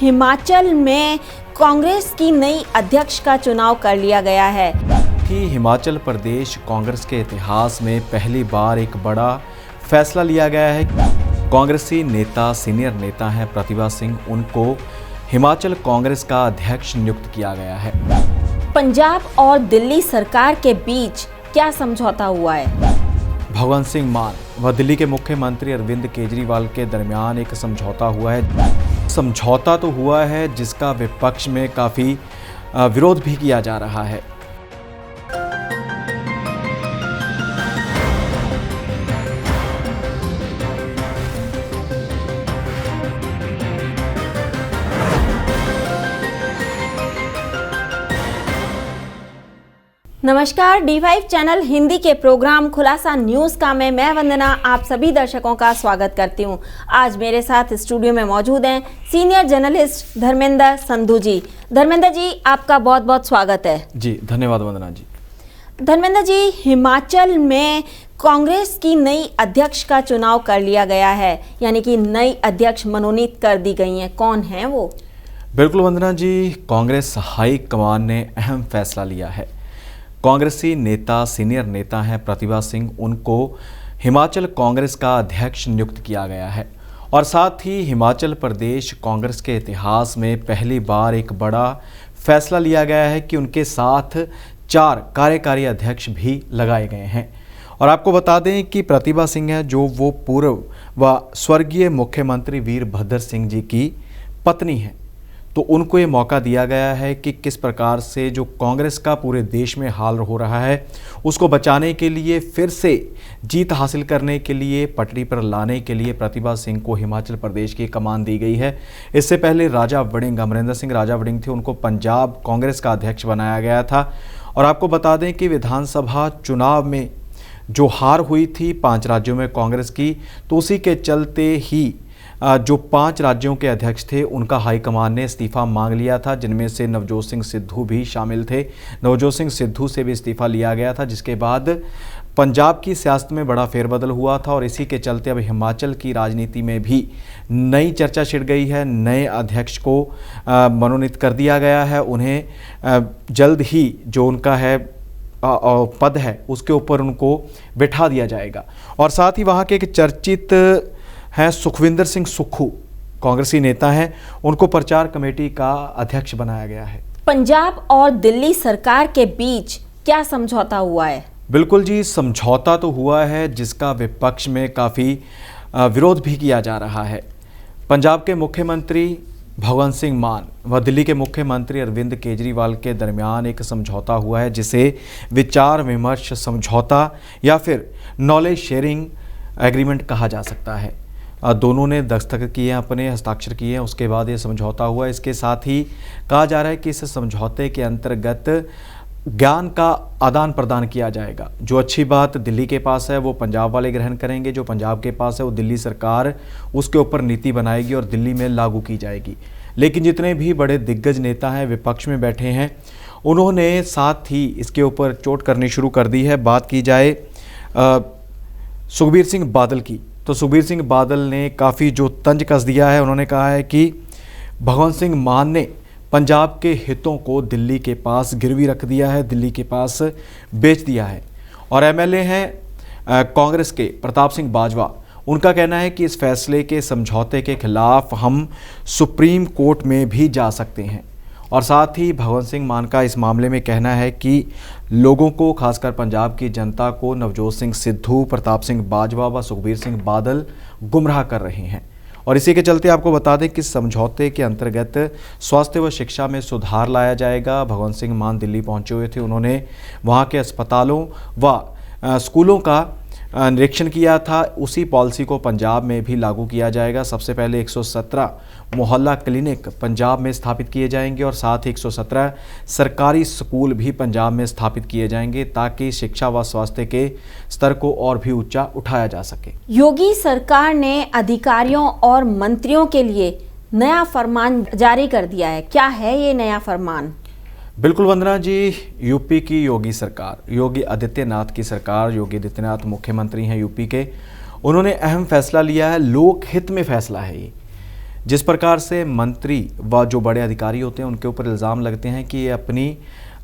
हिमाचल में कांग्रेस की नई अध्यक्ष का चुनाव कर लिया गया है कि हिमाचल प्रदेश कांग्रेस के इतिहास में पहली बार एक बड़ा फैसला लिया गया है। कांग्रेसी नेता, सीनियर नेता हैं प्रतिभा सिंह, उनको हिमाचल कांग्रेस का अध्यक्ष नियुक्त किया गया है। पंजाब और दिल्ली सरकार के बीच क्या समझौता हुआ है? भगवंत सिंह मान व दिल्ली के मुख्यमंत्री अरविंद केजरीवाल के दरमियान एक समझौता हुआ है। समझौता तो हुआ है जिसका विपक्ष में काफ़ी विरोध भी किया जा रहा है। नमस्कार, D5 चैनल हिंदी के प्रोग्राम खुलासा न्यूज़ का मैं वंदना आप सभी दर्शकों का स्वागत करती हूं। आज मेरे साथ स्टूडियो में मौजूद हैं सीनियर जर्नलिस्ट धर्मेंद्र संधू जी। धर्मेंद्र जी, आपका बहुत बहुत स्वागत है। जी धन्यवाद वंदना जी। धर्मेंद्र जी, हिमाचल में कांग्रेस की नई अध्यक्ष का चुनाव कर लिया गया है, यानी कि नई अध्यक्ष मनोनीत कर दी गई हैं। कौन है वो? बिल्कुल वंदना जी, कांग्रेस हाई कमान ने अहम फैसला लिया है। कांग्रेसी नेता, सीनियर नेता हैं प्रतिभा सिंह, उनको हिमाचल कांग्रेस का अध्यक्ष नियुक्त किया गया है और साथ ही हिमाचल प्रदेश कांग्रेस के इतिहास में पहली बार एक बड़ा फैसला लिया गया है कि उनके साथ 4 कार्यकारी अध्यक्ष भी लगाए गए हैं। और आपको बता दें कि प्रतिभा सिंह है जो वो पूर्व व स्वर्गीय मुख्यमंत्री वीरभद्र सिंह जी की पत्नी है, तो उनको ये मौका दिया गया है कि किस प्रकार से जो कांग्रेस का पूरे देश में हाल हो रहा है उसको बचाने के लिए, फिर से जीत हासिल करने के लिए, पटरी पर लाने के लिए प्रतिभा सिंह को हिमाचल प्रदेश की कमान दी गई है। इससे पहले राजा वड़िंग, अमरिंदर सिंह राजा वड़िंग थे, उनको पंजाब कांग्रेस का अध्यक्ष बनाया गया था। और आपको बता दें कि विधानसभा चुनाव में जो हार हुई थी 5 राज्यों में कांग्रेस की, तो उसी के चलते ही जो 5 राज्यों के अध्यक्ष थे उनका हाईकमान ने इस्तीफ़ा मांग लिया था, जिनमें से नवजोत सिंह सिद्धू भी शामिल थे। नवजोत सिंह सिद्धू से भी इस्तीफ़ा लिया गया था, जिसके बाद पंजाब की सियासत में बड़ा फेरबदल हुआ था और इसी के चलते अब हिमाचल की राजनीति में भी नई चर्चा छिड़ गई है। नए अध्यक्ष को मनोनीत कर दिया गया है। उन्हें जल्द ही जो उनका है पद है उसके ऊपर उनको बिठा दिया जाएगा। और साथ ही वहाँ के एक चर्चित हैं सुखविंदर सिंह सुक्खू, कांग्रेसी नेता हैं, उनको प्रचार कमेटी का अध्यक्ष बनाया गया है। पंजाब और दिल्ली सरकार के बीच क्या समझौता हुआ है? बिल्कुल जी, समझौता तो हुआ है जिसका विपक्ष में काफ़ी विरोध भी किया जा रहा है। पंजाब के मुख्यमंत्री भगवंत सिंह मान व दिल्ली के मुख्यमंत्री अरविंद केजरीवाल के दरमियान एक समझौता हुआ है, जिसे विचार विमर्श समझौता या फिर नॉलेज शेयरिंग एग्रीमेंट कहा जा सकता है। दोनों ने दस्तखत किए हैं, अपने हस्ताक्षर किए हैं, उसके बाद ये समझौता हुआ है। इसके साथ ही कहा जा रहा है कि इस समझौते के अंतर्गत ज्ञान का आदान प्रदान किया जाएगा। जो अच्छी बात दिल्ली के पास है वो पंजाब वाले ग्रहण करेंगे, जो पंजाब के पास है वो दिल्ली सरकार उसके ऊपर नीति बनाएगी और दिल्ली में लागू की जाएगी। लेकिन जितने भी बड़े दिग्गज नेता हैं विपक्ष में बैठे हैं, उन्होंने साथ ही इसके ऊपर चोट करनी शुरू कर दी है। बात की जाए सुखबीर सिंह बादल की, तो सुखबीर सिंह बादल ने काफ़ी जो तंज कस दिया है। उन्होंने कहा है कि भगवंत सिंह मान ने पंजाब के हितों को दिल्ली के पास गिरवी रख दिया है, दिल्ली के पास बेच दिया है। और एमएलए हैं कांग्रेस के प्रताप सिंह बाजवा, उनका कहना है कि इस फैसले के समझौते के खिलाफ हम सुप्रीम कोर्ट में भी जा सकते हैं। और साथ ही भगवंत सिंह मान का इस मामले में कहना है कि लोगों को, खासकर पंजाब की जनता को, नवजोत सिंह सिद्धू, प्रताप सिंह बाजवा व सुखबीर सिंह बादल गुमराह कर रहे हैं। और इसी के चलते आपको बता दें कि समझौते के अंतर्गत स्वास्थ्य व शिक्षा में सुधार लाया जाएगा। भगवंत सिंह मान दिल्ली पहुंचे हुए थे, उन्होंने वहां के अस्पतालों व स्कूलों का निरीक्षण किया था। उसी पॉलिसी को पंजाब में भी लागू किया जाएगा। सबसे पहले 117 मोहल्ला क्लिनिक पंजाब में स्थापित किए जाएंगे और साथ ही 117 सरकारी स्कूल भी पंजाब में स्थापित किए जाएंगे, ताकि शिक्षा व स्वास्थ्य के स्तर को और भी ऊंचा उठाया जा सके। योगी सरकार ने अधिकारियों और मंत्रियों के लिए नया फरमान जारी कर दिया है। क्या है ये नया फरमान? बिल्कुल वंदना जी, यूपी की योगी सरकार, योगी आदित्यनाथ की सरकार, योगी आदित्यनाथ मुख्यमंत्री हैं यूपी के, उन्होंने अहम फैसला लिया है। लोकहित में फैसला है ये। जिस प्रकार से मंत्री व जो बड़े अधिकारी होते हैं उनके ऊपर इल्ज़ाम लगते हैं कि ये अपनी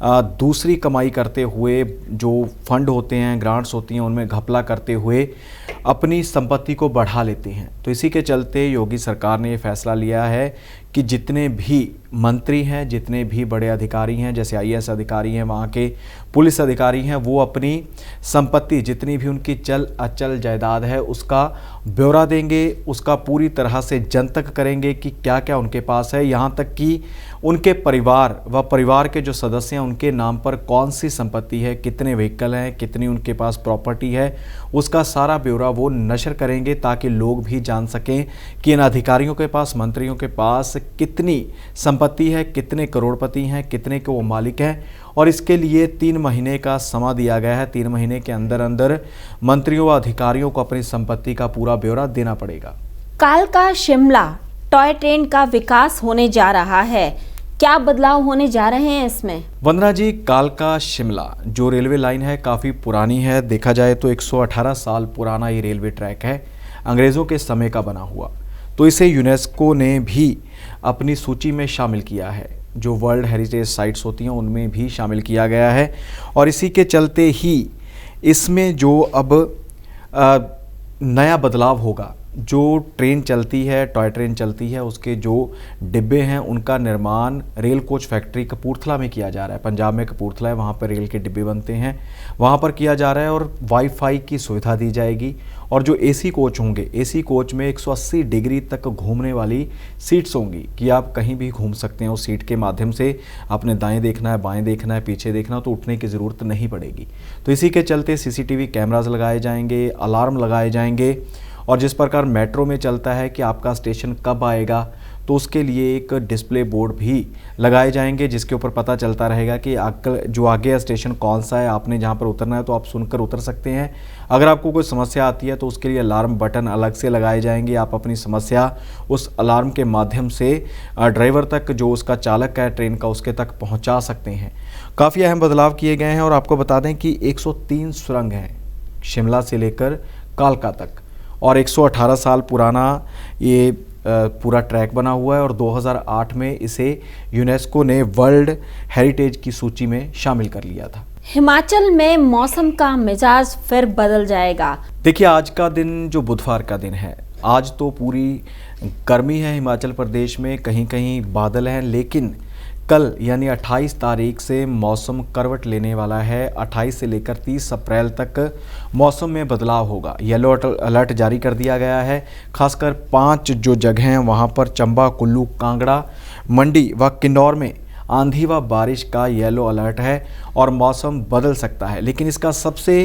दूसरी कमाई करते हुए जो फंड होते हैं, ग्रांट्स होती हैं, उनमें घपला करते हुए अपनी संपत्ति को बढ़ा लेते हैं। तो इसी के चलते योगी सरकार ने ये फैसला लिया है कि जितने भी मंत्री हैं, जितने भी बड़े अधिकारी हैं, जैसे आईएएस अधिकारी हैं, वहाँ के पुलिस अधिकारी हैं, वो अपनी संपत्ति जितनी भी उनकी चल अचल जायदाद है उसका ब्यौरा देंगे, उसका पूरी तरह से जनतक करेंगे कि क्या क्या उनके पास है, यहाँ तक कि उनके परिवार व परिवार के जो सदस्य हैं उनके नाम पर कौन सी संपत्ति है, कितने व्हीकल हैं, कितनी उनके पास प्रॉपर्टी है, उसका सारा ब्यौरा वो नशर करेंगे ताकि लोग भी जान सकें कि इन अधिकारियों के पास, मंत्रियों के पास कितनी संपत्ति है, कितने करोड़पति हैं, कितने के वो मालिक हैं। और इसके लिए 3 महीने का समय दिया गया है। 3 महीने के अंदर अंदर मंत्रियों व अधिकारियों को अपनी संपत्ति का पूरा ब्यौरा देना पड़ेगा। कालका शिमला टॉय ट्रेन का विकास होने जा रहा है, क्या बदलाव होने जा रहे हैं इसमें? वंदना जी, कालका शिमला जो रेलवे लाइन है काफ़ी पुरानी है। देखा जाए तो 118 साल पुराना ये रेलवे ट्रैक है, अंग्रेज़ों के समय का बना हुआ। तो इसे यूनेस्को ने भी अपनी सूची में शामिल किया है, जो वर्ल्ड हेरिटेज साइट्स होती हैं उनमें भी शामिल किया गया है। और इसी के चलते ही इसमें जो अब नया बदलाव होगा, जो ट्रेन चलती है, टॉय ट्रेन चलती है, उसके जो डिब्बे हैं उनका निर्माण रेल कोच फैक्ट्री कपूरथला में किया जा रहा है। पंजाब में कपूरथला है, वहाँ पर रेल के डिब्बे बनते हैं, वहाँ पर किया जा रहा है। और वाईफाई की सुविधा दी जाएगी। और जो एसी कोच होंगे, एसी कोच में 180 डिग्री तक घूमने वाली सीट्स होंगी कि आप कहीं भी घूम सकते हैं उस सीट के माध्यम से। आपने दाएं देखना है, बाएं देखना है, पीछे देखना है, तो उठने की ज़रूरत नहीं पड़ेगी। तो इसी के चलते सीसीटीवी कैमरास लगाए जाएंगे, अलार्म लगाए जाएंगे। और जिस प्रकार मेट्रो में चलता है कि आपका स्टेशन कब आएगा, तो उसके लिए एक डिस्प्ले बोर्ड भी लगाए जाएंगे जिसके ऊपर पता चलता रहेगा कि जो आगे स्टेशन कौन सा है, आपने जहाँ पर उतरना है तो आप सुनकर उतर सकते हैं। अगर आपको कोई समस्या आती है तो उसके लिए अलार्म बटन अलग से लगाए जाएंगे। आप अपनी समस्या उस अलार्म के माध्यम से ड्राइवर तक, जो उसका चालक है ट्रेन का, उसके तक पहुँचा सकते हैं। काफ़ी अहम बदलाव किए गए हैं। और आपको बता दें कि 103 सुरंग हैं शिमला से लेकर कालका तक, और 118 साल पुराना ये पूरा ट्रैक बना हुआ है। और 2008 में इसे यूनेस्को ने वर्ल्ड हेरिटेज की सूची में शामिल कर लिया था। हिमाचल में मौसम का मिजाज फिर बदल जाएगा। देखिए, आज का दिन जो बुधवार का दिन है, आज तो पूरी गर्मी है हिमाचल प्रदेश में, कहीं कहीं बादल हैं, लेकिन कल यानी 28 तारीख से मौसम करवट लेने वाला है। 28 से लेकर 30 अप्रैल तक मौसम में बदलाव होगा। येलो अलर्ट जारी कर दिया गया है। खासकर 5 जो जगह हैं वहाँ पर चंबा, कुल्लू, कांगड़ा, मंडी व किन्नौर में आंधी व बारिश का येलो अलर्ट है और मौसम बदल सकता है। लेकिन इसका सबसे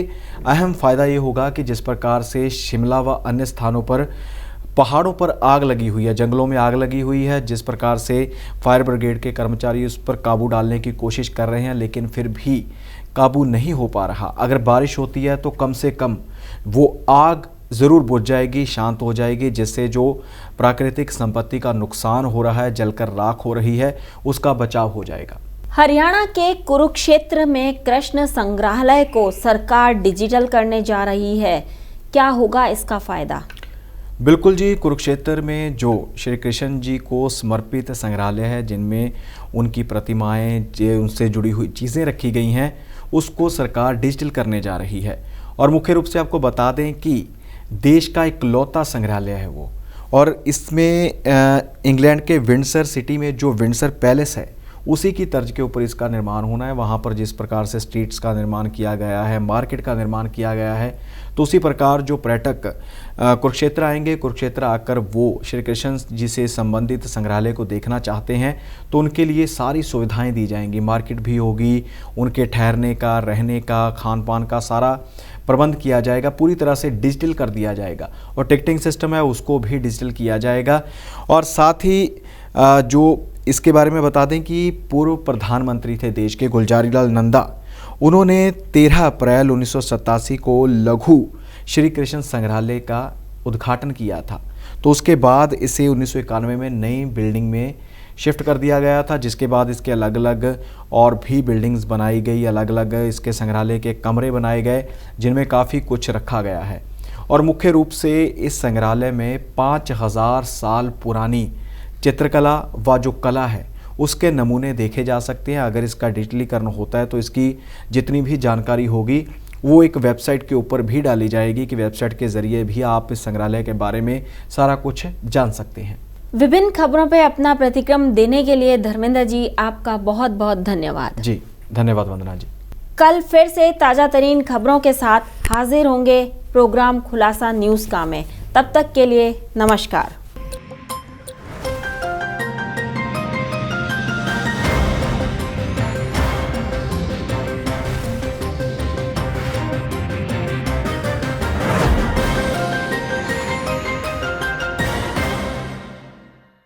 अहम फ़ायदा ये होगा कि जिस प्रकार से शिमला व अन्य स्थानों पर पहाड़ों पर आग लगी हुई है, जंगलों में आग लगी हुई है, जिस प्रकार से फायर ब्रिगेड के कर्मचारी उस पर काबू डालने की कोशिश कर रहे हैं, लेकिन फिर भी काबू नहीं हो पा रहा। अगर बारिश होती है तो कम से कम वो आग ज़रूर बुझ जाएगी, शांत हो जाएगी, जिससे जो प्राकृतिक संपत्ति का नुकसान हो रहा है, जलकर राख हो रही है, उसका बचाव हो जाएगा। हरियाणा के कुरुक्षेत्र में कृष्ण संग्रहालय को सरकार डिजिटल करने जा रही है, क्या होगा इसका फ़ायदा? बिल्कुल जी, कुरुक्षेत्र में जो श्री कृष्ण जी को समर्पित संग्रहालय है, जिनमें उनकी प्रतिमाएं, उनसे जुड़ी हुई चीज़ें रखी गई हैं, उसको सरकार डिजिटल करने जा रही है। और मुख्य रूप से आपको बता दें कि देश का इकलौता संग्रहालय है वो। और इसमें इंग्लैंड के विंडसर सिटी में जो विंडसर पैलेस है, उसी की तर्ज के ऊपर इसका निर्माण होना है। वहाँ पर जिस प्रकार से स्ट्रीट्स का निर्माण किया गया है, मार्केट का निर्माण किया गया है, तो उसी प्रकार जो पर्यटक कुरुक्षेत्र आएंगे, कुरुक्षेत्र आकर वो श्री कृष्ण जी से संबंधित संग्रहालय को देखना चाहते हैं, तो उनके लिए सारी सुविधाएं दी जाएंगी। मार्केट भी होगी, उनके ठहरने का, रहने का, खान पान का सारा प्रबंध किया जाएगा, पूरी तरह से डिजिटल कर दिया जाएगा। और टिकटिंग सिस्टम है उसको भी डिजिटल किया जाएगा। और साथ ही जो इसके बारे में बता दें कि पूर्व प्रधानमंत्री थे देश के, गुलजारीलाल नंदा, उन्होंने 13 अप्रैल 1987 को लघु श्री कृष्ण संग्रहालय का उद्घाटन किया था। तो उसके बाद इसे 1991 में नई बिल्डिंग में शिफ्ट कर दिया गया था, जिसके बाद इसके अलग अलग और भी बिल्डिंग्स बनाई गई, अलग अलग इसके संग्रहालय के कमरे बनाए गए, जिनमें काफ़ी कुछ रखा गया है। और मुख्य रूप से इस संग्रहालय में 5000 साल पुरानी चित्रकला व जो कला है उसके नमूने देखे जा सकते हैं। अगर इसका डिजिटलीकरण होता है तो इसकी जितनी भी जानकारी होगी वो एक वेबसाइट के ऊपर भी डाली जाएगी कि वेबसाइट के ज़रिए भी आप इस संग्रहालय के बारे में सारा कुछ जान सकते हैं। विभिन्न खबरों पे अपना प्रतिक्रम देने के लिए धर्मेंद्र जी आपका बहुत बहुत धन्यवाद। जी धन्यवाद वंदना जी। कल फिर से ताज़ा तरीन खबरों के साथ हाजिर होंगे प्रोग्राम खुलासा न्यूज़ का में। तब तक के लिए नमस्कार।